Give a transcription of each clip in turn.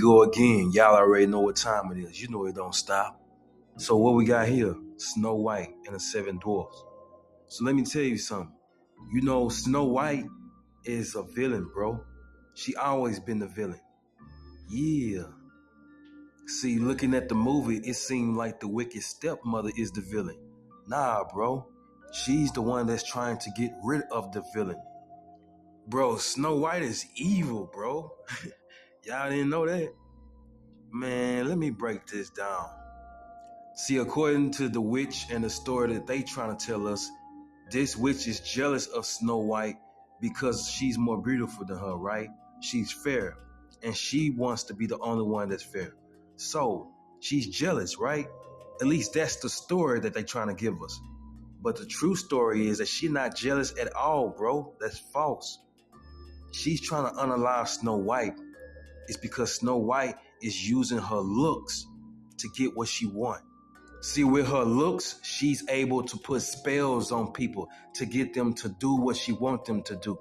Go again. Y'all already know what time it is. You know it don't stop. So what we got here? Snow White and the Seven Dwarfs. So let me tell you something. You know, Snow White is a villain, bro. She always been the villain. Yeah. See, looking at the movie, it seemed like the wicked stepmother is the villain. Nah, bro. She's the one that's trying to get rid of the villain. Bro, Snow White is evil, bro. Y'all didn't know that? Man, let me break this down. See, according to the witch and the story that they trying to tell us, this witch is jealous of Snow White because she's more beautiful than her, right? She's fair, and she wants to be the only one that's fair. So, she's jealous, right? At least that's the story that they trying to give us. But the true story is that she's not jealous at all, bro. That's false. She's trying to unalive Snow White. It's because Snow White is using her looks to get what she wants. See, with her looks, she's able to put spells on people to get them to do what she wants them to do.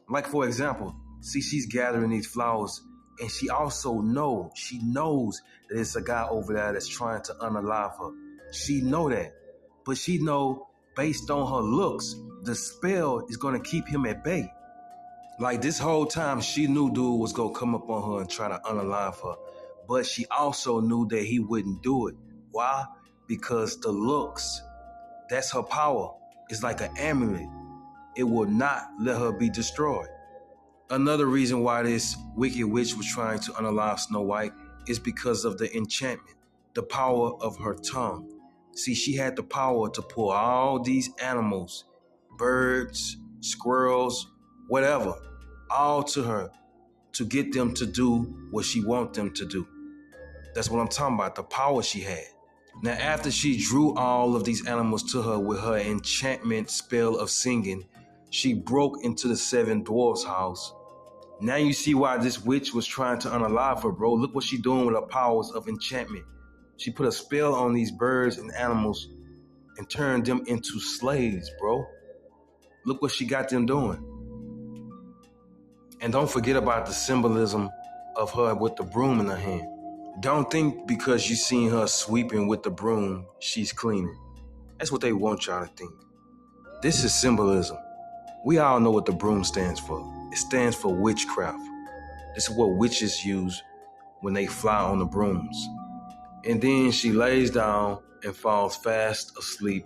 Like, for example, see, she's gathering these flowers, and she also knows that it's a guy over there that's trying to unalive her. She know that, but she know based on her looks, the spell is going to keep him at bay. Like, this whole time, she knew dude was going to come up on her and try to unalive her, but she also knew that he wouldn't do it. Why? Because the looks, that's her power. It's like an amulet. It will not let her be destroyed. Another reason why this wicked witch was trying to unalive Snow White is because of the enchantment, the power of her tongue. See, she had the power to pull all these animals, birds, squirrels, whatever, all to her to get them to do what she wants them to do. That's what I'm talking about, the power she had. Now, after she drew all of these animals to her with her enchantment spell of singing, she broke into the Seven Dwarfs' house. Now you see why this witch was trying to unalive her, bro. Look what she doing with her powers of enchantment. She put a spell on these birds and animals and turned them into slaves, bro. Look what she got them doing. And don't forget about the symbolism of her with the broom in her hand. Don't think because you seen her sweeping with the broom, she's cleaning. That's what they want y'all to think. This is symbolism. We all know what the broom stands for. It stands for witchcraft. This is what witches use when they fly on the brooms. And then she lays down and falls fast asleep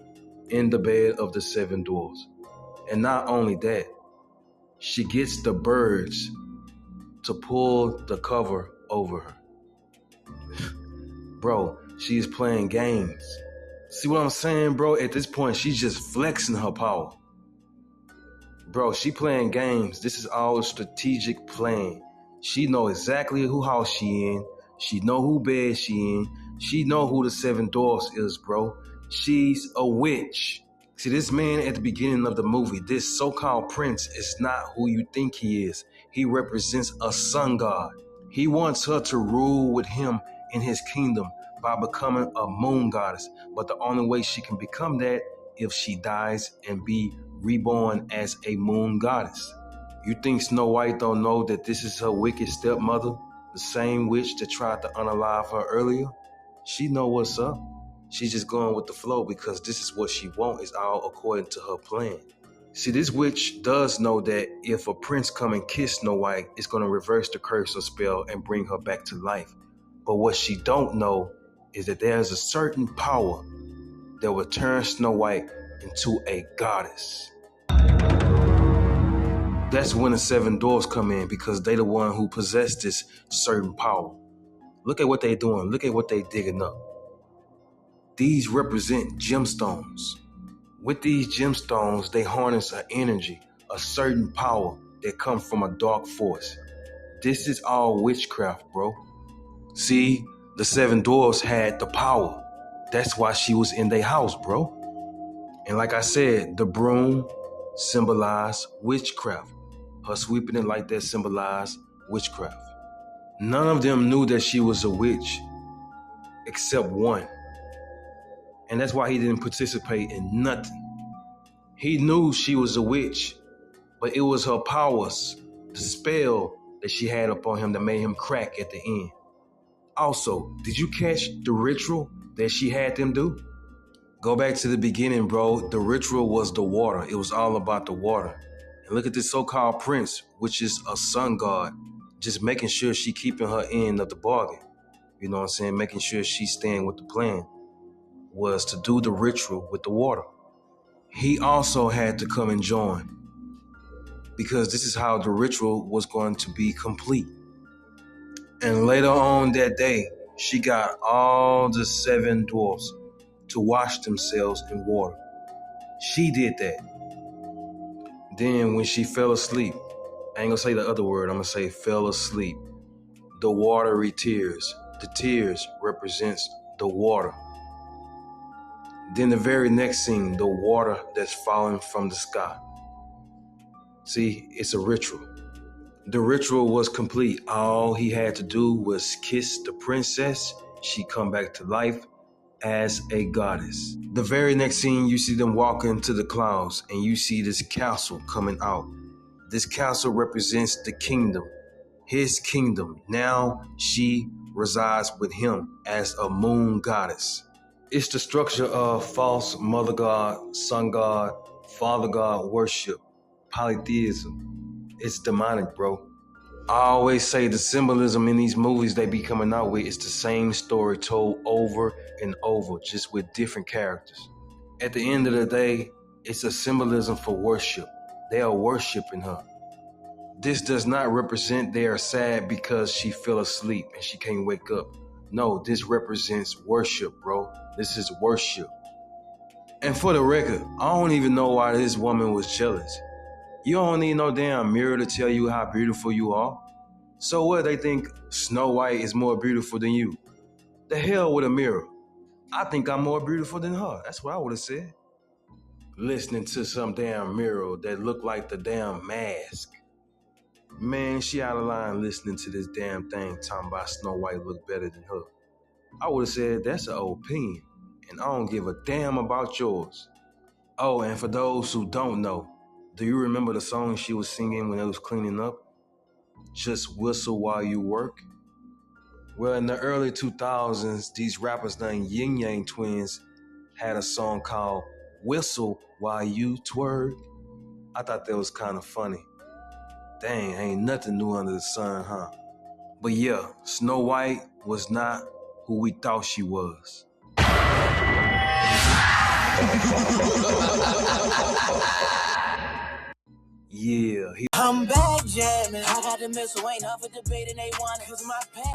in the bed of the Seven Dwarfs. And not only that, she gets the birds to pull the cover over her. Bro, she is playing games. See what I'm saying, bro? At this point, she's just flexing her power. Bro, she playing games. This is all a strategic plan. She know exactly who house she in. She know who bed she in. She know who the Seven Dwarfs is, bro. She's a witch. See, this man at the beginning of the movie, this so-called prince, is not who you think he is. He represents a sun god. He wants her to rule with him in his kingdom by becoming a moon goddess. But the only way she can become that if she dies and be reborn as a moon goddess. You think Snow White don't know that this is her wicked stepmother, the same witch that tried to unalive her earlier? She know what's up. She's just going with the flow because this is what she wants. It's all according to her plan. See, this witch does know that if a prince come and kiss Snow White, it's going to reverse the curse or spell and bring her back to life. But what she don't know is that there's a certain power that will turn Snow White into a goddess. That's when the Seven Dwarfs come in because they the one who possess this certain power. Look at what they doing. Look at what they digging up. These represent gemstones. With these gemstones, they harness an energy, a certain power that comes from a dark force. This is all witchcraft, bro. See, the Seven Dwarfs had the power. That's why she was in their house, bro. And like I said, the broom symbolized witchcraft. Her sweeping it like that symbolized witchcraft. None of them knew that she was a witch, except one. And that's why he didn't participate in nothing. He knew she was a witch, but it was her powers, the spell, that she had up on him that made him crack at the end. Also, did you catch the ritual that she had them do? Go back to the beginning, bro. The ritual was the water. It was all about the water. And look at this so-called prince, which is a sun god, just making sure she keeping her end of the bargain. You know what I'm saying? Making sure she's staying with the plan was to do the ritual with the water. He also had to come and join because this is how the ritual was going to be complete. And later on that day, she got all the 7 dwarfs to wash themselves in water. She did that. Then when she fell asleep, I ain't gonna say the other word, I'm gonna say fell asleep. The watery tears. The tears represents the water. Then the very next scene, the water that's falling from the sky. See, it's a ritual. The ritual was complete. All he had to do was kiss the princess. She come back to life as a goddess. The very next scene, you see them walking to the clouds and you see this castle coming out. This castle represents the kingdom, his kingdom. Now she resides with him as a moon goddess. It's the structure of false mother god, sun god, father god worship, polytheism. It's demonic, bro. I always say the symbolism in these movies they be coming out with is the same story told over and over, just with different characters. At the end of the day, it's a symbolism for worship. They are worshiping her. This does not represent they are sad because she fell asleep and she can't wake up. No, this represents worship, bro. This is worship. And for the record, I don't even know why this woman was jealous. You don't need no damn mirror to tell you how beautiful you are. So what, they think Snow White is more beautiful than you? The hell with a mirror. I think I'm more beautiful than her. That's what I would have said. Listening to some damn mirror that looked like the damn mask. Man, she out of line listening to this damn thing talking about Snow White look better than her. I would have said that's an opinion, and I don't give a damn about yours. Oh, and for those who don't know, do you remember the song she was singing when it was cleaning up? Just whistle while you work? Well, in the early 2000s, these rappers named Yin Yang Twins had a song called Whistle While You Twerk. I thought that was kind of funny. Dang, ain't nothing new under the sun, huh? But yeah, Snow White was not who we thought she was. Yeah. I'm back jamming. I got the missile, ain't up for debating, they want it. 'Cause my